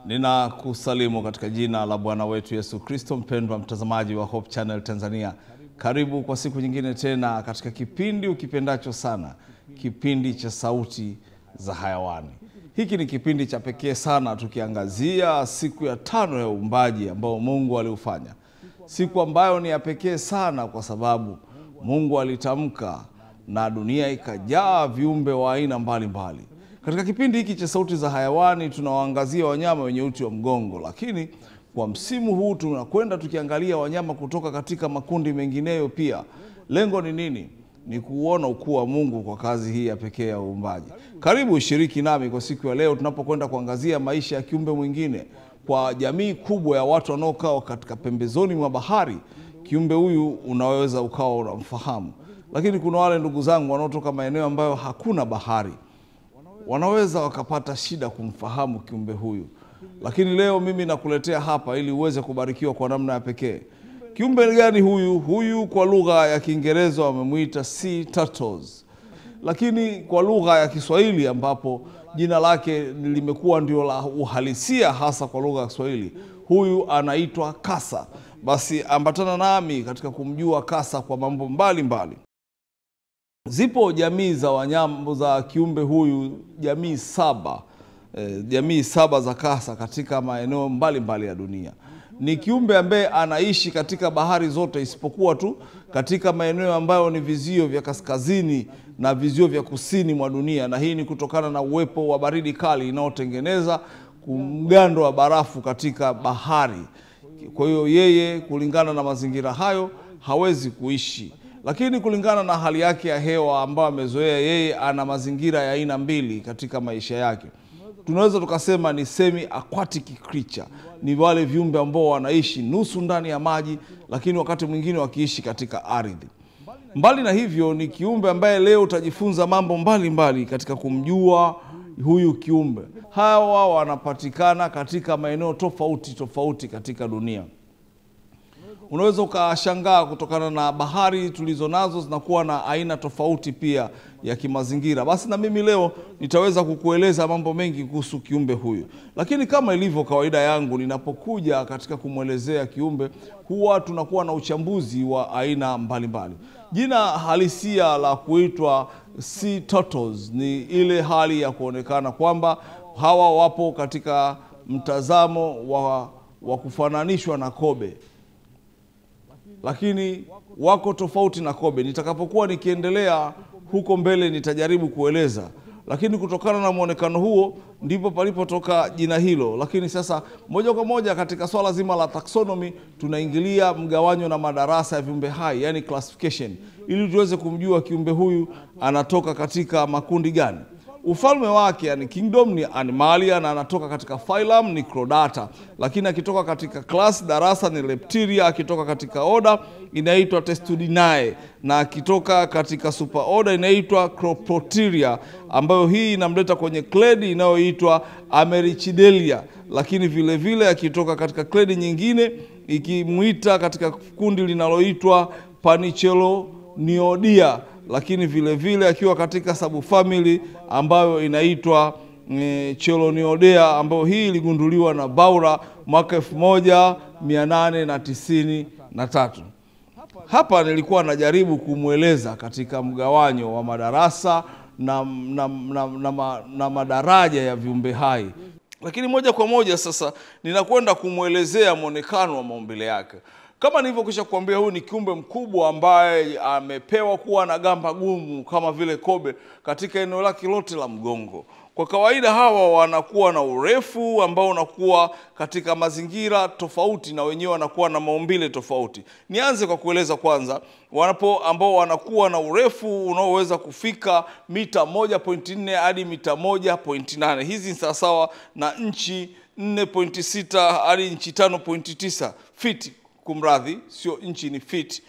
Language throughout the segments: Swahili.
Ninakusalimu katika jina la Bwana wetu Yesu Kristo. Mpendwa mtazamaji wa Hope Channel Tanzania, karibu kwa siku nyingine tena katika kipindi ukipendacho sana, kipindi cha Sauti za Hayawani. Hiki ni kipindi cha pekee sana, tukiangazia siku ya 5 ya uumbaji ambao Mungu aliufanya. Siku ambayo ni ya pekee sana kwa sababu Mungu alitamka na dunia ikajaa viumbe wa aina mbalimbali. Katika kipindi hiki cha Sauti za Hayawani tunawaangazia wanyama wenye uti wa mgongo, lakini kwa msimu huu tunakwenda tukiangalia wanyama kutoka katika makundi mengineyo pia. Lengo ni nini? Ni kuona ukuu wa Mungu kwa kazi hii ya pekee ya uumbaji. Karibu ushiriki nami kwa siku ya leo tunapokwenda kuangazia maisha ya kiumbe mwingine kwa jamii kubwa ya watu wanaokaa katika pembezoni mwa bahari. Kiumbe huyu unaweza ukawa unamfahamu, lakini kuna wale ndugu zangu wanaotoka maeneo ambayo hakuna bahari, wanaweza wakapata shida kumfahamu kiumbe huyu. Lakini leo mimi nakuletea hapa ili uweze kubarikiwa kwa namna ya pekee. Kiumbe gani huyu? Huyu kwa lugha ya Kiingereza wamemuita sea turtles, lakini kwa lugha ya Kiswahili ambapo jina lake limekuwa ndio la uhalisia hasa kwa lugha ya Kiswahili, huyu anaitwa kasa. Basi ambatana nami katika kumjua kasa kwa mambo mbalimbali. Zipo jamii za wanyama za kiumbe huyu, jamii 7 za kasa katika maeneo mbalimbali ya dunia. Ni kiumbe ambaye anaishi katika bahari zote isipokuwa tu katika maeneo ambayo ni vizio vya kaskazini na vizio vya kusini mwa dunia, na hii ni kutokana na uwepo wa baridi kali inayotengeneza mgando wa barafu katika bahari. Kwa hiyo yeye kulingana na mazingira hayo hawezi kuishi. Lakini kulingana na hali yake ya hewa ambayo amezoea, yeye ana mazingira ya aina mbili katika maisha yake. Tunaweza tukasema ni semi aquatic creature, ni wale viumbe ambao wanaishi nusu ndani ya maji, lakini wakati mwingine wakiishi katika ardhi. Mbali na hivyo, ni kiumbe ambaye leo utajifunza mambo mbalimbali katika kumjua huyu kiumbe. Hawa wanapatikana katika maeneo tofauti katika dunia. Unaweza ukashangaa kutokana na bahari tulizo nazo zinakuwa na aina tofauti pia ya kimazingira. Basi na mimi leo nitaweza kukueleza mambo mengi kuhusu kiumbe huyu. Lakini kama ilivyo kawaida yangu, ninapokuja katika kumwelezea kiumbe, huwa tunakuwa na uchambuzi wa aina mbalimbali. Jina halisia la kuitwa sea turtles ni ile hali ya kuonekana kwamba hawa wapo katika mtazamo wa kufananishwa na kobe, lakini wako tofauti na kobe. Nitakapokuwa nikiendelea huko mbele nitajaribu kueleza, lakini kutokana na muonekano huo ndipo palipotoka jina hilo. Lakini sasa moja kwa moja katika swala zima la taxonomy tunaingilia mgawanyo na madarasa ya viumbe hai, yani classification, ili tuweze kumjua kiumbe huyu anatoka katika makundi gani. Ufalme wake yani kingdom ni Animalia, na anatoka katika phylum ni Chordata, lakini akitoka katika class darasa ni Leptiria, akitoka katika order inaitwa Testudinae, na akitoka katika super order inaitwa Croproteria, ambayo hii inamleta kwenye clade inayoitwa Americhidelia. Lakini vile vile akitoka katika clade nyingine ikimuita katika kundi linaloitwa Panicheloniodia, lakini vile vile akiwa katika subfamily ambayo inaitwa Cheloniodea, ambayo hii iligunduliwa na Baura mwaka 1893. Hapa nilikuwa najaribu kumweleza katika mgawanyo wa madarasa na madaraja ya viumbe hai. Lakini moja kwa moja sasa ninakwenda kumwelezea muonekano wa maumbile yake. Kama nilivyokwisha kuambia, huyu ni kiumbe mkubwa ambaye amepewa kuwa na gamba gumu kama vile kobe katika eneo lake lote la mgongo. Kwa kawaida hawa wanakuwa na urefu ambao unakuwa katika mazingira tofauti, na wenyewe wanakuwa na maumbile tofauti. Nianze kwa kueleza kwanza ambao wanakuwa na urefu unaoweza kufika mita 1.4 hadi mita 1.8. Hizi ni sawasawa na inchi 4.6 hadi inchi 5.9 feet. Kumradhi, sio inchi, ni feet.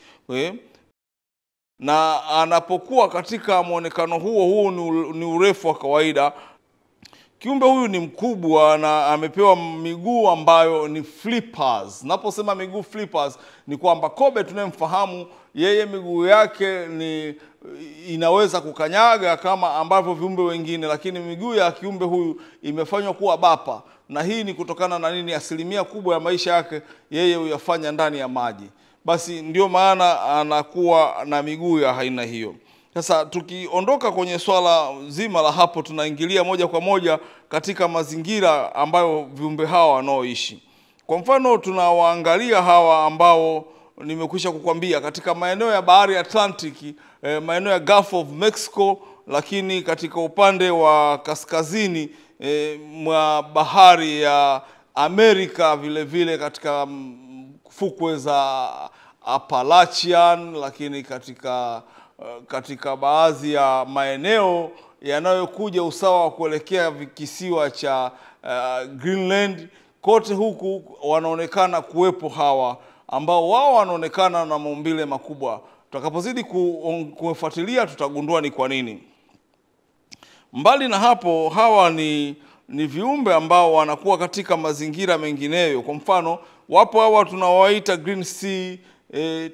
Na anapokuwa katika muonekano huo ni urefu wa kawaida. Kiumbe huyu ni mkubwa na amepewa miguu ambayo ni flippers. Naposema miguu flippers ni kwamba kobe tunayemfahamu yeye miguu yake inaweza kukanyaga kama ambavyo viumbe wengine, lakini miguu ya kiumbe huyu imefanywa kuwa bapa, na hii ni kutokana na nini? Asilimia kubwa ya maisha yake yeye huyafanya ndani ya maji. Basi ndio maana anakuwa na miguu ya aina hiyo. Sasa tukiondoka kwenye swala zima la hapo, tunaingilia moja kwa moja katika mazingira ambayo viumbe hawa wanaoishi. Kwa mfano tunawaangalia hawa ambao nimekwisha kukwambia katika maeneo ya bahari ya Atlantic, maeneo ya Gulf of Mexico, lakini katika upande wa kaskazini mwa bahari ya Amerika, vile vile katika fukwe za Appalachian, lakini katika baadhi ya maeneo yanayokuja usawa wa kuelekea kisiwa cha Greenland, kote huku wanaonekana kuwepo hawa ambao wao wanaonekana na maumbile makubwa. Tutakapozidi kufuatilia tutagundua ni kwa nini. Mbali na hapo, hawa ni viumbe ambao wanakuwa katika mazingira mengineyo. Kwa mfano, wapo hawa tunawaita green sea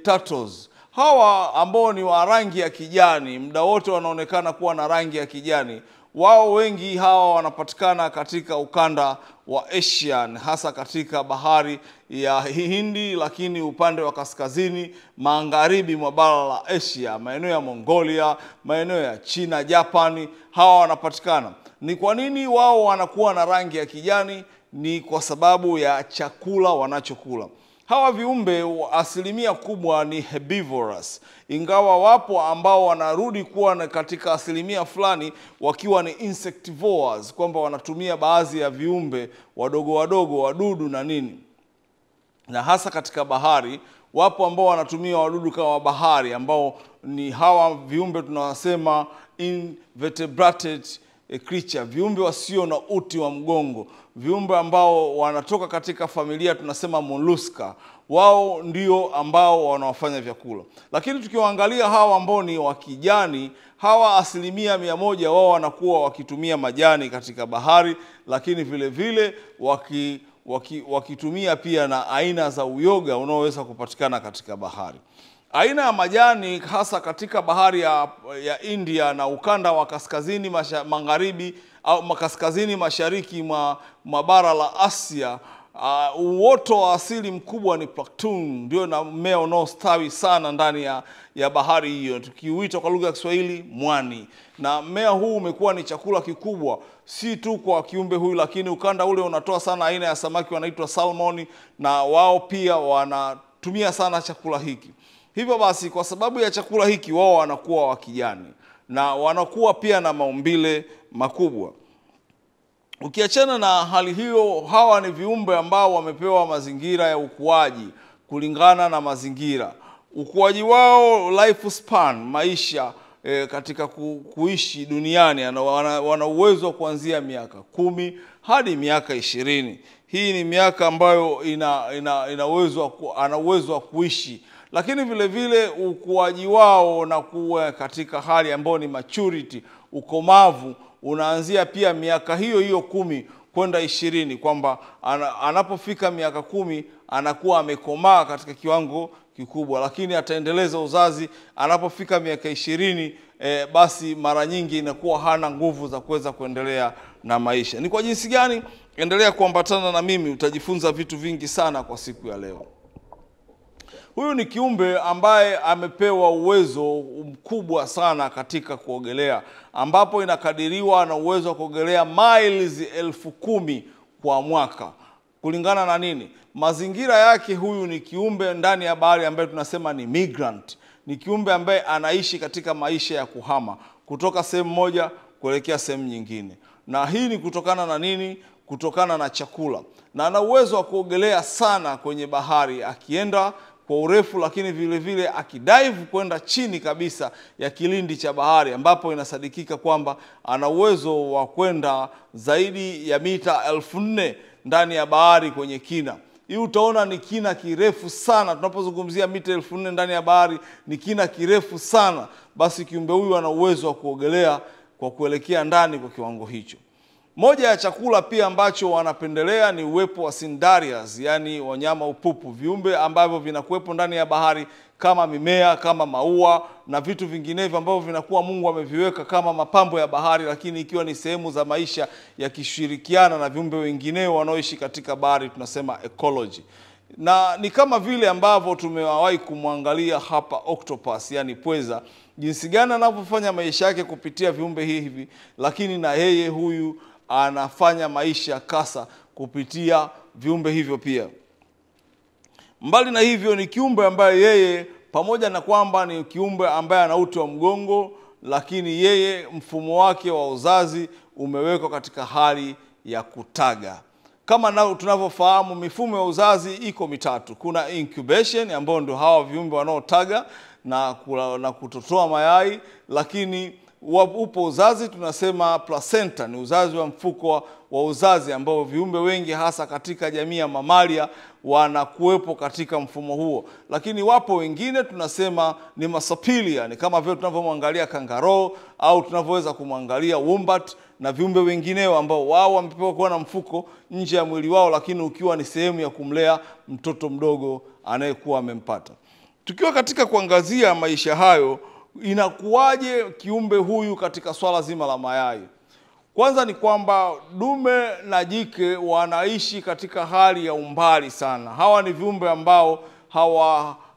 turtles. Hawa ambao ni wa rangi ya kijani, muda wote wanaonekana kuwa na rangi ya kijani. Wao wengi hawa wanapatikana katika ukanda wa Asia, hasa katika bahari ya Hindi, lakini upande wa kaskazini magharibi mwa bara la Asia, maeneo ya Mongolia, maeneo ya China, Japani, hawa wanapatikana. Ni kwa nini wao wanakuwa na rangi ya kijani? Ni kwa sababu ya chakula wanachokula. Hawa viumbe asilimia kubwa ni herbivorous, ingawa wapo ambao wanarudi kuwa katika asilimia fulani wakiwa ni insectivores, kwamba wanatumia baadhi ya viumbe wadogo wadogo, wadudu na nini. Na hasa katika bahari wapo ambao wanatumia wadudu kama bahari, ambao ni hawa viumbe tunawasema invertebrate creature, viumbe wasio na uti wa mgongo, viumbe ambao wanatoka katika familia tunasema mollusca. Wao ndio ambao wanawafanya vyakula. Lakini tukiwaangalia hawa ambao ni wa kijani, hawa asilimia 100 wao wanakuwa wakitumia majani katika bahari, lakini vile vile wakitumia pia na aina za uyoga unaoweza kupatikana katika bahari. Aina ya majani hasa katika bahari ya India na ukanda wa kaskazini magharibi au kaskazini mashariki mwa bara la Asia, uoto wa asili mkubwa ni plankton, ndio na mmea unaostawi sana ndani ya bahari hiyo, tukiuita kwa lugha ya Kiswahili mwani. Na mmea huu umekuwa ni chakula kikubwa si tu kwa kiumbe huyu, lakini ukanda ule unatoa sana aina ya samaki wanaitwa salmon, na wao pia wanatumia sana chakula hiki. Hivyo basi kwa sababu ya chakula hiki wao wanakuwa wa kijani na wanakuwa pia na maumbile makubwa. Ukiachana na hali hiyo, hawa ni viumbe ambao wamepewa mazingira ya ukuaji kulingana na mazingira. Ukuaji wao, life span, maisha katika kuishi duniani, wana uwezo wa kuanzia miaka 10 hadi miaka 20. Hii ni miaka ambayo ana uwezo wa kuishi. Lakini vile vile ukuaji wao na kuwa katika hali ambayo ni maturity, ukomavu, unaanzia pia miaka hiyo 10 kwenda 20, kwamba anapofika miaka 10 anakuwa amekomaa katika kiwango kikubwa, lakini ataendeleza uzazi anapofika miaka 20. Basi mara nyingi inakuwa hana nguvu za kuweza kuendelea na maisha. Ni kwa jinsi gani? Endelea kuambatana na mimi, utajifunza vitu vingi sana kwa siku ya leo. Huyu ni kiumbe ambaye amepewa uwezo mkubwa sana katika kuogelea, ambapo inakadiriwa na uwezo wa kuogelea miles 10,000 kwa mwaka. Kulingana na nini? Mazingira yake. Huyu ni kiumbe ndani ya bahari ambaye tunasema ni migrant. Ni kiumbe ambaye anaishi katika maisha ya kuhama kutoka sehemu moja kuelekea sehemu nyingine. Na hii ni kutokana na nini? Kutokana na chakula. Na ana uwezo wa kuogelea sana kwenye bahari, akienda kwa urefu, lakini vile vile akidive kwenda chini kabisa ya kilindi cha bahari, ambapo inasadikika kwamba ana uwezo wa kwenda zaidi ya mita 4,000 ndani ya bahari kwenye kina. Hii utaona ni kina kirefu sana. Tunapozungumzia mita 4,000 ndani ya bahari ni kina kirefu sana. Basi kiumbe huyu ana uwezo wa kuogelea kwa kuelekea ndani kwa kiwango hicho. Moja ya chakula pia ambacho wanapendelea ni uwepo wa cnidarians, yani wanyama upupu, viumbe ambavyo vinakuwepo ndani ya bahari kama mimea, kama maua na vitu vinginevyo ambavyo vinakuwa Mungu ameviweka kama mapambo ya bahari, lakini ikiwa ni sehemu za maisha yakishirikiana na viumbe wengineo wanaoishi katika bahari, tunasema ecology. Na ni kama vile ambavyo tumewahi kumwangalia hapa octopus, yani pweza, jinsi gani anavyofanya maisha yake kupitia viumbe hivi, lakini na yeye huyu anafanya maisha kasa kupitia viumbe hivyo pia. Mbali na hivyo, ni kiumbe ambaye yeye pamoja na kwamba ni kiumbe ambaye ana uti wa mgongo, lakini yeye mfumo wake wa uzazi umewekwa katika hali ya kutaga. Kama tunavyofahamu, mifumo ya uzazi iko mitatu. Kuna incubation ambao ndio hawa viumbe wanaotaga na kutotoa mayai, lakini upo uzazi tunasema placenta, ni uzazi wa mfuko wa uzazi ambao viumbe wengi hasa katika jamii ya mamalia wanakuwepo katika mfumo huo. Lakini wapo wengine tunasema ni marsupilia, ni kama vile tunavyomwangalia kangaroo au tunavyoweza kumwangalia wombat na viumbe wengineo ambao wao wamepewa kuwa na mfuko nje ya mwili wao, lakini ukiwa ni sehemu ya kumlea mtoto mdogo anayekuwa amempata. Tukiwa katika kuangazia maisha hayo, inakuwaje kiumbe huyu katika swala zima la mayai? Kwanza ni kwamba dume na jike wanaishi katika hali ya umbali sana. Hawa ni viumbe ambao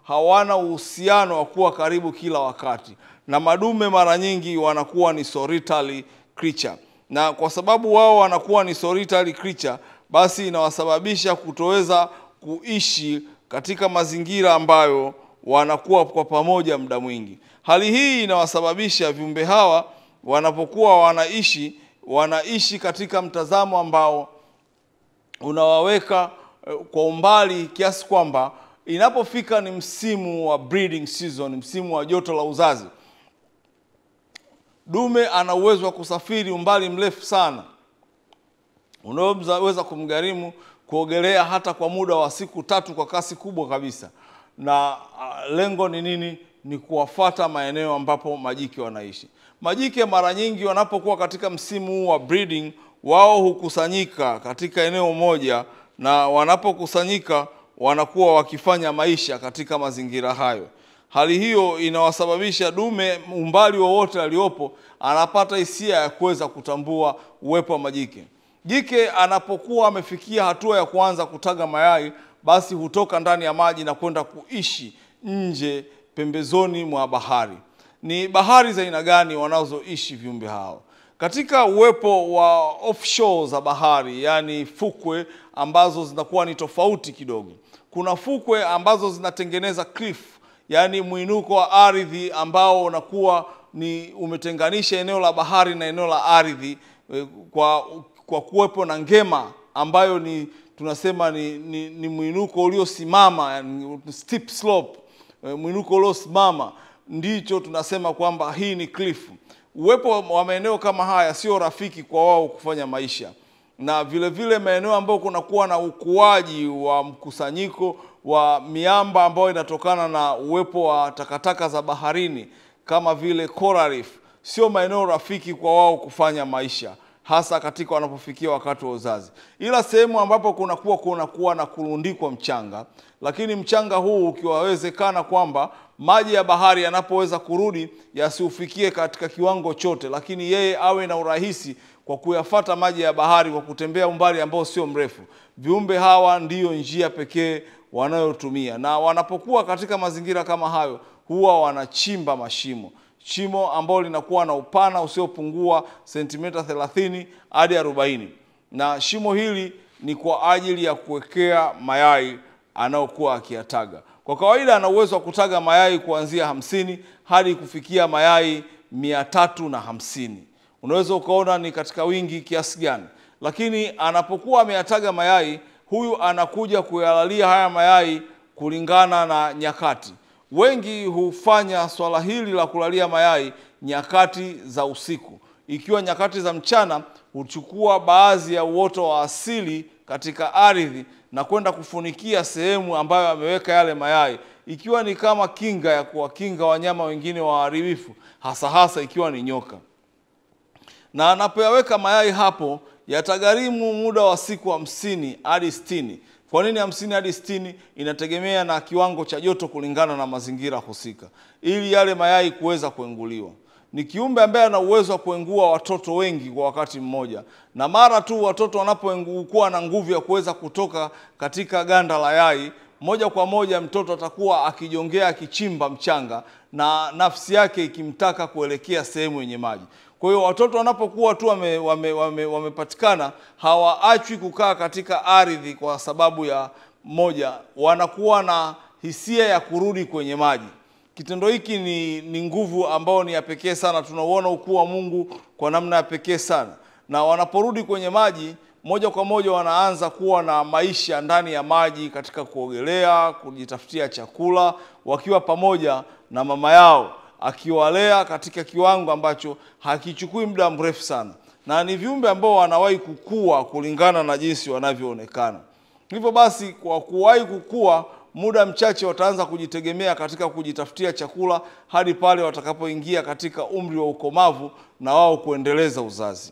hawana uhusiano wa kuwa karibu kila wakati, na madume mara nyingi wanakuwa ni solitary creature, na kwa sababu wao wanakuwa ni solitary creature, basi inawasababisha kutoweza kuishi katika mazingira ambayo wanakuwa kwa pamoja muda mwingi. Hali hii inawasababisha viumbe hawa wanapokuwa wanaishi katika mtazamo ambao unawaweka kwa umbali, kiasi kwamba inapofika ni msimu wa breeding season, msimu wa joto la uzazi, dume ana uwezo wa kusafiri umbali mrefu sana, unaweza kumgharimu kuogelea hata kwa muda wa siku 3 kwa kasi kubwa kabisa. Na lengo ni nini? Ni kuwafuata maeneo ambapo majike wanaishi. Majike mara nyingi wanapokuwa katika msimu wa breeding, wao hukusanyika katika eneo moja, na wanapokusanyika wanakuwa wakifanya maisha katika mazingira hayo. Hali hiyo inawasababisha dume umbali wowote aliopo anapata hisia ya kuweza kutambua uwepo wa majike. Jike anapokuwa amefikia hatua ya kuanza kutaga mayai, basi hutoka ndani ya maji na kwenda kuishi nje pembezoni mwa bahari. Ni bahari za aina gani wanazoishi viumbe hao? Katika uwepo wa offshore za bahari, yani fukwe ambazo zinakuwa ni tofauti kidogo. Kuna fukwe ambazo zinatengeneza cliff, yani mwinuko wa ardhi ambao unakuwa ni umetenganisha eneo la bahari na eneo la ardhi kwa kuwepo na ngema ambayo ni tunasema ni mwinuko uliosimama, yani steep slope, mwinuko uliosimama, ndicho tunasema kwamba hii ni cliff. Uwepo wa maeneo kama haya sio rafiki kwa wao kufanya maisha, na vile vile maeneo ambayo kunakuwa na ukuaji wa mkusanyiko wa miamba ambayo inatokana na uwepo wa takataka za baharini kama vile coral reef, sio maeneo rafiki kwa wao kufanya maisha, hasa katika wanapofikia wakati wa uzazi. Ila sehemu ambapo kunakuwa na kurundikwa mchanga, lakini mchanga huu ukiwawezekana kwamba maji ya bahari yanapoweza kurudi yasiufikie katika kiwango chote, lakini yeye awe na urahisi kwa kuyafuata maji ya bahari kwa kutembea umbali ambao sio mrefu. Viumbe hawa ndiyo njia pekee wanayotumia, na wanapokuwa katika mazingira kama hayo huwa wanachimba shimo ambalo linakuwa na upana usiopungua sentimita 30 hadi 40, na shimo hili ni kwa ajili ya kuwekea mayai anayokuwa akiyataga. Kwa kawaida ana uwezo wa kutaga mayai kuanzia 50 hadi kufikia mayai 350. Unaweza ukaona ni katika wingi kiasi gani, lakini anapokuwa ameyataga mayai, huyu anakuja kuyalalia haya mayai kulingana na nyakati. Wengi hufanya swala hili la kulalia mayai nyakati za usiku. Ikiwa nyakati za mchana, huchukua baadhi ya uoto wa asili katika ardhi na kwenda kufunikia sehemu ambayo ameweka yale mayai, ikiwa ni kama kinga ya kuwakinga wanyama wengine waharibifu, hasa ikiwa ni nyoka. Na anapoyaweka mayai hapo, yatagharimu muda wa siku 50 hadi 60. Kwa nini 50 hadi 60? Inategemea na kiwango cha joto kulingana na mazingira husika, ili yale mayai kuweza kuenguliwa. Ni kiumbe ambaye ana uwezo wa kuengua watoto wengi kwa wakati mmoja, na mara tu watoto wanapokuwa na nguvu ya kuweza kutoka katika ganda la yai, moja kwa moja mtoto atakuwa akijongea, akichimba mchanga na nafsi yake ikimtaka kuelekea sehemu yenye maji. Kwa hiyo watoto wanapokuwa tu wamepatikana, hawaachwi kukaa katika ardhi kwa sababu ya moja, wanakuwa na hisia ya kurudi kwenye maji. Kitendo hiki ni nguvu ambao ni ya pekee sana. Tunauona ukuu wa Mungu kwa namna ya pekee sana. Na wanaporudi kwenye maji, moja kwa moja wanaanza kuwa na maisha ndani ya maji, katika kuogelea, kujitafutia chakula, wakiwa pamoja na mama yao, akiwalea katika kiwango ambacho hakichukui muda mrefu sana. Na ni viumbe ambao wanawahi kukua kulingana na jinsi wanavyoonekana. Hivyo basi, kwa kuwahi kukua, muda mchache wataanza kujitegemea katika kujitafutia chakula hadi pale watakapoingia katika umri wa ukomavu na wao kuendeleza uzazi.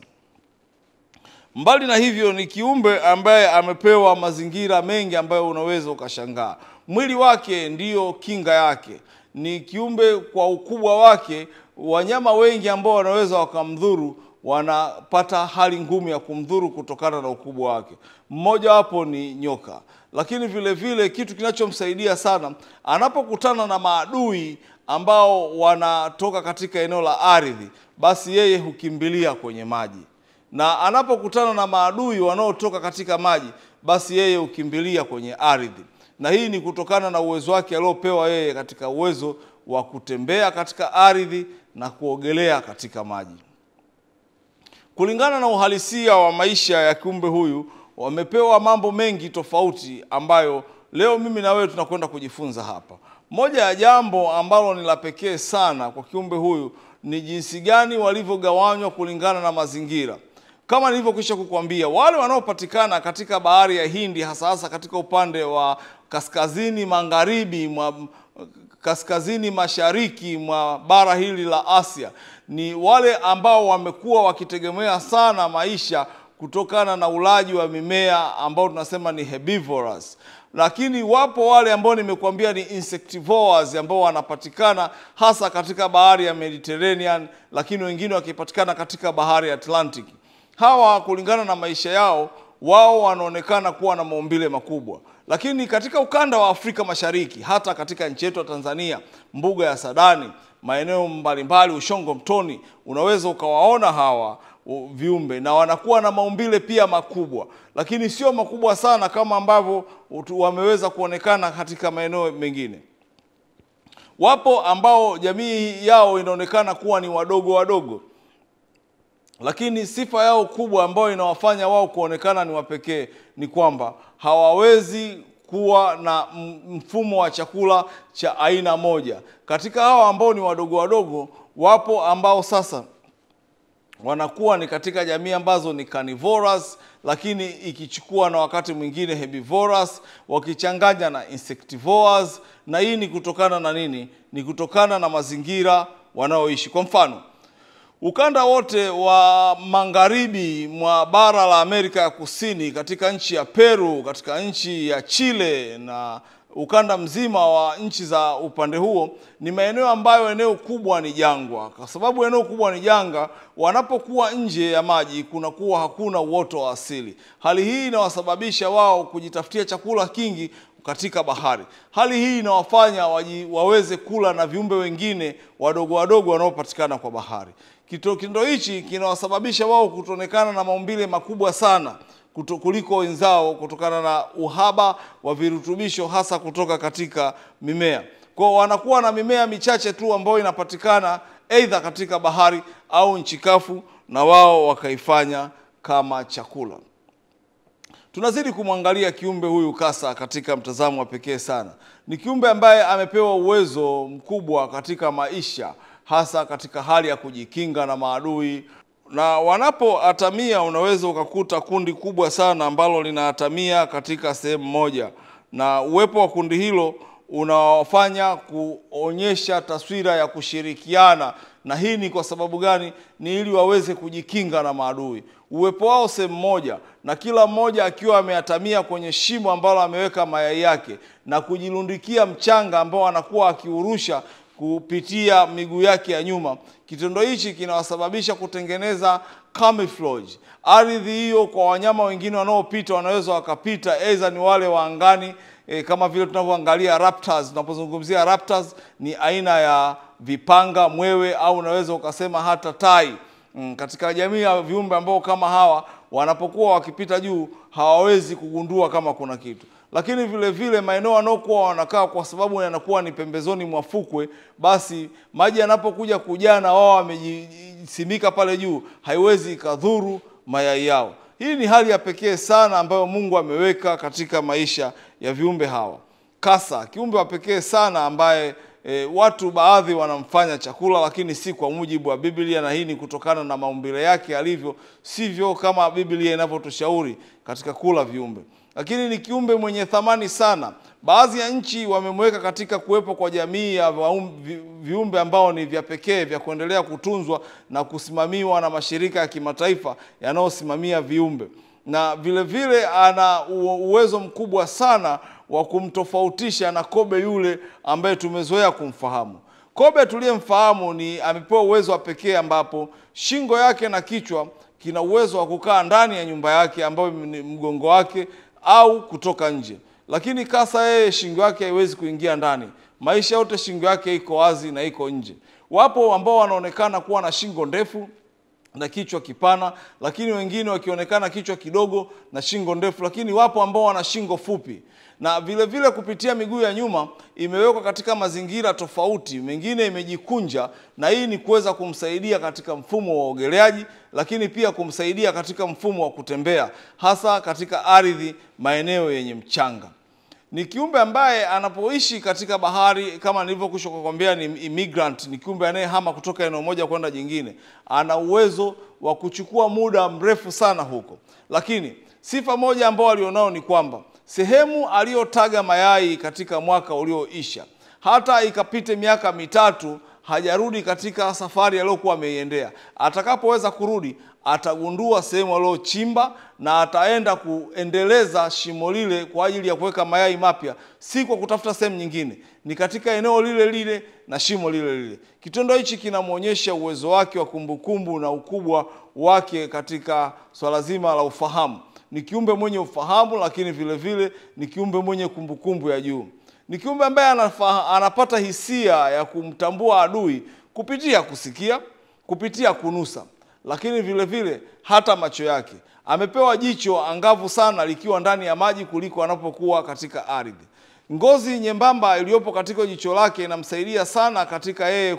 Mbali na hivyo, ni kiumbe ambaye amepewa mazingira mengi ambayo unaweza ukashangaa. Mwili wake ndiyo kinga yake. Ni kiumbe kwa ukubwa wake, wanyama wengi ambao wanaweza wakamdhuru wanapata hali ngumu ya kumdhuru kutokana na ukubwa wake. Mmoja wapo ni nyoka. Lakini vile vile kitu kinachomsaidia sana, anapokutana na maadui ambao wanatoka katika eneo la ardhi, basi yeye hukimbilia kwenye maji. Na anapokutana na maadui wanaotoka katika maji, basi yeye hukimbilia kwenye ardhi. Na hii ni kutokana na uwezo wake aliopewa yeye katika uwezo wa kutembea katika ardhi na kuogelea katika maji. Kulingana na uhalisia wa maisha ya kiumbe huyu, wamepewa mambo mengi tofauti ambayo leo mimi na wewe tunakwenda kujifunza hapa. Moja ya jambo ambalo ni la pekee sana kwa kiumbe huyu ni jinsi gani walivyogawanywa kulingana na mazingira. Kama nilivyokwisha kukwambia, wale wanaopatikana katika bahari ya Hindi, hasa katika upande wa kaskazini magharibi kaskazini mashariki mwa bara hili la Asia, ni wale ambao wamekuwa wakitegemea sana maisha kutokana na ulaji wa mimea ambao tunasema ni herbivorous. Lakini wapo wale ambao nimekuambia ni insectivores ambao wanapatikana hasa katika bahari ya Mediterranean, lakini wengine wakipatikana katika bahari ya Atlantic. Hawa kulingana na maisha yao, wao wanaonekana kuwa na maumbile makubwa. Lakini katika ukanda wa Afrika Mashariki, hata katika nchi yetu ya Tanzania, mbuga ya Sadani, maeneo mbalimbali, Ushongo Mtoni, unaweza ukawaona hawa viumbe na wanakuwa na maumbile pia makubwa, lakini sio makubwa sana kama ambavyo wameweza kuonekana katika maeneo mengine. Wapo ambao jamii yao inaonekana kuwa ni wadogo, lakini sifa yao kubwa ambayo inawafanya wao kuonekana ni wapekee ni kwamba hawawezi kuwa na mfumo wa chakula cha aina moja. Katika hawa ambao ni wadogo, wapo ambao sasa wanakuwa ni katika jamii ambazo ni carnivorous, lakini ikichukua na wakati mwingine herbivorous, wakichanganya na insectivores. Na hii ni kutokana na nini? Ni kutokana na mazingira wanaoishi. Kwa mfano, ukanda wote wa magharibi mwa bara la Amerika ya Kusini, katika nchi ya Peru, katika nchi ya Chile na ukanda mzima wa nchi za upande huo, ni maeneo ambayo eneo kubwa ni jangwa. Kwa sababu eneo kubwa ni jangwa, wanapokuwa nje ya maji kunakuwa hakuna uoto wa asili. Hali hii inawasababisha wao kujitafutia chakula kingi katika bahari. Hali hii inawafanya waweze kula na viumbe wengine wadogo wanaopatikana kwa bahari. Kitendo hichi kinawasababisha wao kutonekana na maumbile makubwa sana kuliko wenzao kutokana na uhaba wa virutubisho hasa kutoka katika mimea. Kwa wanakuwa na mimea michache tu ambayo inapatikana aidha katika bahari au nchi kavu, na wao wakaifanya kama chakula. Tunazidi kumwangalia kiumbe huyu kasa katika mtazamo wa pekee sana. Ni kiumbe ambaye amepewa uwezo mkubwa katika maisha, hasa katika hali ya kujikinga na maadui. Na wanapoatamia, unaweza ukakuta kundi kubwa sana ambalo linaatamia katika sehemu moja, na uwepo wa kundi hilo unawafanya kuonyesha taswira ya kushirikiana. Na hii ni kwa sababu gani? Ni ili waweze kujikinga na maadui. Uwepo wao sehemu moja na kila mmoja akiwa ameatamia kwenye shimo ambalo ameweka mayai yake na kujilundikia mchanga ambao anakuwa akiurusha kupitia miguu yake ya nyuma. Kitendo hichi kinawasababisha kutengeneza camouflage. Ardhi hiyo kwa wanyama wengine wanaopita wanaweza wakapita, aidha ni wale wa angani kama vile tunavyoangalia raptors. Tunapozungumzia raptors ni aina ya vipanga, mwewe au unaweza ukasema hata tai. Katika jamii ya viumbe ambao kama hawa wanapokuwa wakipita juu hawawezi kugundua kama kuna kitu. Lakini vile vile maeneo wanaokuwa wanakaa, kwa sababu yanakuwa ni pembezoni mwa fukwe, basi maji yanapokuja kujana wao wamejisimika pale juu, haiwezi kadhuru mayai yao. Hii ni hali ya pekee sana ambayo Mungu ameweka katika maisha ya viumbe hawa. Kasa, kiumbe wa pekee sana ambaye watu baadhi wanamfanya chakula, lakini si kwa mujibu wa Biblia, na hii ni kutokana na maumbile yake alivyo, sivyo kama Biblia inavyotushauri katika kula viumbe. Lakini ni kiumbe mwenye thamani sana. Baadhi ya nchi wamemweka katika kuwepo kwa jamii ya viumbe ambao ni vya pekee vya kuendelea kutunzwa na kusimamiwa na mashirika ya kimataifa yanayosimamia viumbe. Na vile vile ana uwezo mkubwa sana wa kumtofautisha na kobe yule ambaye tumezoea kumfahamu. Kobe tuliyemfahamu ni amepewa uwezo wa pekee ambapo shingo yake na kichwa kina uwezo wa kukaa ndani ya nyumba yake ambayo ni mgongo wake au kutoka nje. Lakini kasa yeye shingo yake haiwezi kuingia ndani. Maisha yote shingo yake iko wazi na iko nje. Wapo ambao wanaonekana kuwa na shingo ndefu na kichwa kipana, lakini wengine wakionekana kichwa kidogo na shingo ndefu, lakini wapo ambao wana shingo fupi. Na vile vile kupitia miguu ya nyuma imewekwa katika mazingira tofauti, mengine imejikunja, na hii ni kuweza kumsaidia katika mfumo wa uogeleaji, lakini pia kumsaidia katika mfumo wa kutembea, hasa katika ardhi, maeneo yenye mchanga. Ni kiumbe ambaye anapoishi katika bahari, kama nilivyokwisha kukwambia, ni immigrant, ni kiumbe anayehama kutoka eneo moja kwenda jingine. Ana uwezo wa kuchukua muda mrefu sana huko. Lakini sifa moja ambao alionao ni kwamba sehemu aliyotaga mayai katika mwaka ulioisha, hata ikapite miaka 3 hajarudi katika safari aliyokuwa ameiendea. Atakapoweza kurudi, atagundua sehemu aliyochimba na ataenda kuendeleza shimo lile kwa ajili ya kuweka mayai mapya, si kwa kutafuta sehemu nyingine, ni katika eneo lile lile na shimo lile lile. Kitendo hichi kinamuonyesha uwezo wake wa kumbukumbu na ukubwa wake katika swala zima la ufahamu. Ni kiumbe mwenye ufahamu, lakini vile vile ni kiumbe mwenye kumbukumbu ya juu. Ni kiumbe ambaye anapata hisia ya kumtambua adui kupitia kusikia, kupitia kunusa, lakini vile vile hata macho yake. Amepewa jicho angavu sana likiwa ndani ya maji kuliko anapokuwa katika ardhi. Ngozi nyembamba iliyopo katika jicho lake inamsaidia sana katika yeye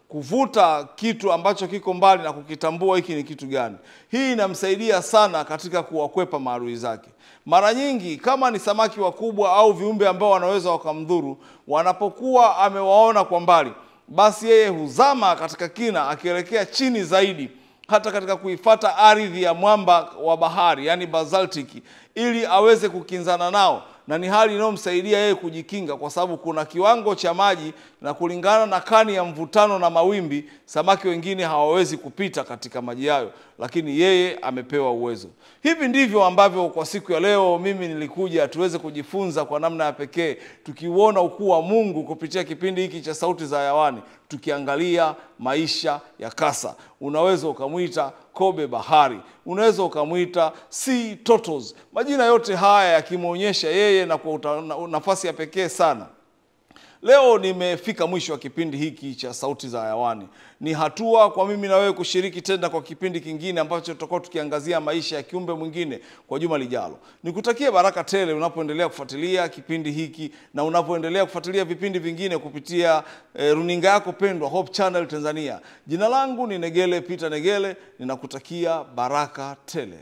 kuvuta kitu ambacho kiko mbali na kukitambua hiki ni kitu gani. Hii inamsaidia sana katika kuwakwepa maadui zake. Mara nyingi kama ni samaki wakubwa au viumbe ambao wanaweza wakamdhuru, wanapokuwa amewaona kwa mbali, basi yeye huzama katika kina akielekea chini zaidi, hata katika kuifata ardhi ya mwamba wa bahari, yani basaltic, ili aweze kukinzana nao. Na ni hali inayomsaidia yeye kujikinga, kwa sababu kuna kiwango cha maji na kulingana na kani ya mvutano na mawimbi, samaki wengine hawawezi kupita katika maji hayo, lakini yeye amepewa uwezo. Hivi ndivyo ambavyo kwa siku ya leo mimi nilikuja tuweze kujifunza kwa namna ya pekee, tukiuona ukuu wa Mungu kupitia kipindi hiki cha Sauti za Hayawani, tukiangalia maisha ya kasa. Unaweza ukamuita kobe bahari, unaweza ukamuita sea turtles. Majina yote haya yakimuonyesha yeye na kwa nafasi ya pekee sana. Leo nimefika mwisho wa kipindi hiki cha Sauti za Hayawani. Ni hatua kwa mimi na wewe kushiriki tena kwa kipindi kingine ambacho tutakuwa tukiangazia maisha ya kiumbe mwingine kwa juma lijalo. Nikutakie baraka tele unapoendelea kufuatilia kipindi hiki na unapoendelea kufuatilia vipindi vingine kupitia runinga yako pendwa Hope Channel Tanzania. Jina langu ni Negele Peter Negele, ninakutakia baraka tele.